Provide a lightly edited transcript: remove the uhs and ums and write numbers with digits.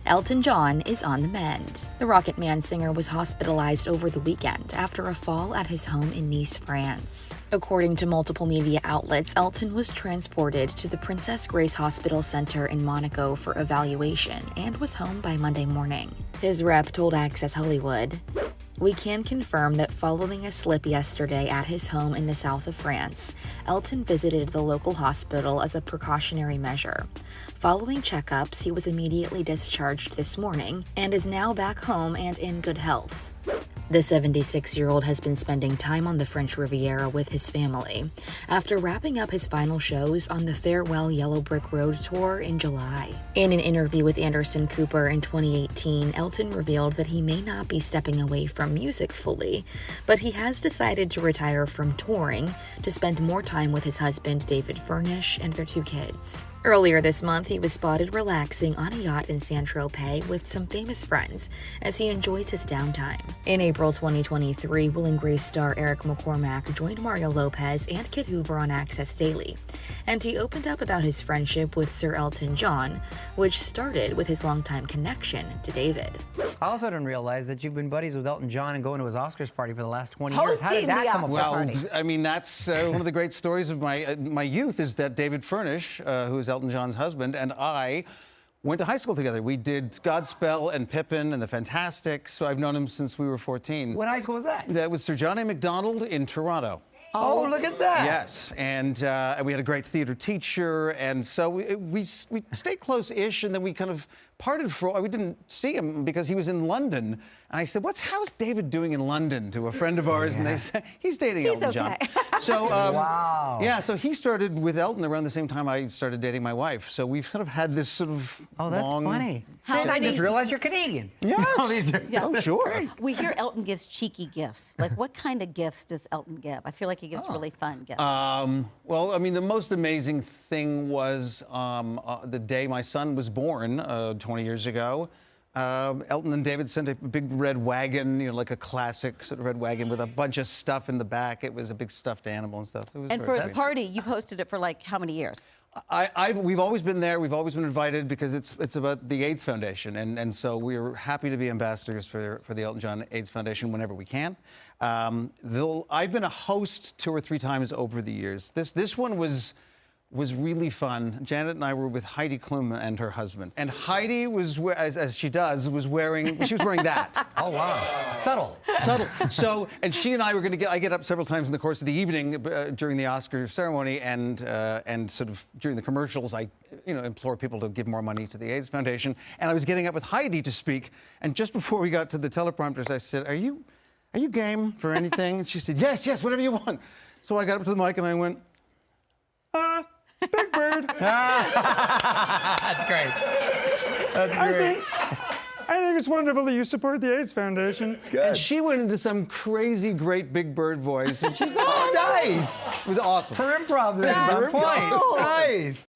Elton John is on the mend. The Rocket Man singer was hospitalized over the weekend after a fall at his home in Nice, France. According to multiple media outlets, Elton was transported to the Princess Grace Hospital Center in Monaco for evaluation and was home by Monday morning. His rep told Access Hollywood, "We can confirm that following a slip yesterday at his home in the south of France, Elton visited the local hospital as a precautionary measure. Following checkups, he was immediately discharged this morning and is now back home and in good health." The 76-year-old has been spending time on the French Riviera with his family after wrapping up his final shows on the Farewell Yellow Brick Road tour in July. In an interview with Anderson Cooper in 2018, Elton revealed that he may not be stepping away from music fully, but he has decided to retire from touring to spend more time with his husband David Furnish and their 2 kids. Earlier this month, he was spotted relaxing on a yacht in Saint-Tropez with some famous friends as he enjoys his downtime. In April 2023, Will and Grace star Eric McCormack joined Mario Lopez and Kit Hoover on Access Daily, and he opened up about his friendship with Sir Elton John, which started with his longtime connection to David. I also didn't realize that you've been buddies with Elton John and going to his Oscars party for the last 20 years. How did that come about? Well, I mean, that's one of the great stories of my youth is that David Furnish, who is Elton John's husband, and I went to high school together. We did Godspell and Pippin and The Fantastics, so I've known him since we were 14. What high school was that? That was Sir John A. Macdonald in Toronto. Oh, look at that. Yes, and we had a great theater teacher, and so we stayed close-ish, and then we kind of parted we didn't see him because he was in London. And I said, how's David doing in London, to a friend of ours? Yeah. And they said, he's dating Elton John. So, wow. Yeah, so he started with Elton around the same time I started dating my wife. So we've kind of had this sort of long... funny. I just realized you're Canadian. Yes. Yeah. Oh, sure. We hear Elton gives cheeky gifts. Like, what kind of gifts does Elton give? I feel like he gives really fun gifts. Well, I mean, the most amazing thing was the day my son was born 20 years ago. Elton and David sent a big red wagon, like a classic sort of red wagon with a bunch of stuff in the back. It was a big stuffed animal and stuff. And for his party, you've hosted it for like how many years? We've always been there. We've always been invited because it's about the AIDS Foundation, and so we're happy to be ambassadors for the Elton John AIDS Foundation whenever we can. I've been a host 2 or 3 times over the years. This one was really fun. Janet and I were with Heidi Klum and her husband. And Heidi was, as she does, she was wearing that. Oh, wow. Subtle. So, and she and I were I get up several times in the course of the evening during the Oscar ceremony and sort of during the commercials, I implore people to give more money to the AIDS Foundation. And I was getting up with Heidi to speak. And just before we got to the teleprompters, I said, are you game for anything? And she said, yes, whatever you want. So I got up to the mic and I went, Big Bird. That's great. That's great. I think it's wonderful that you support the AIDS Foundation. It's good. And she went into some crazy, great Big Bird voice. And she's like, oh, nice. It was awesome. For improv, that's on point. Nice.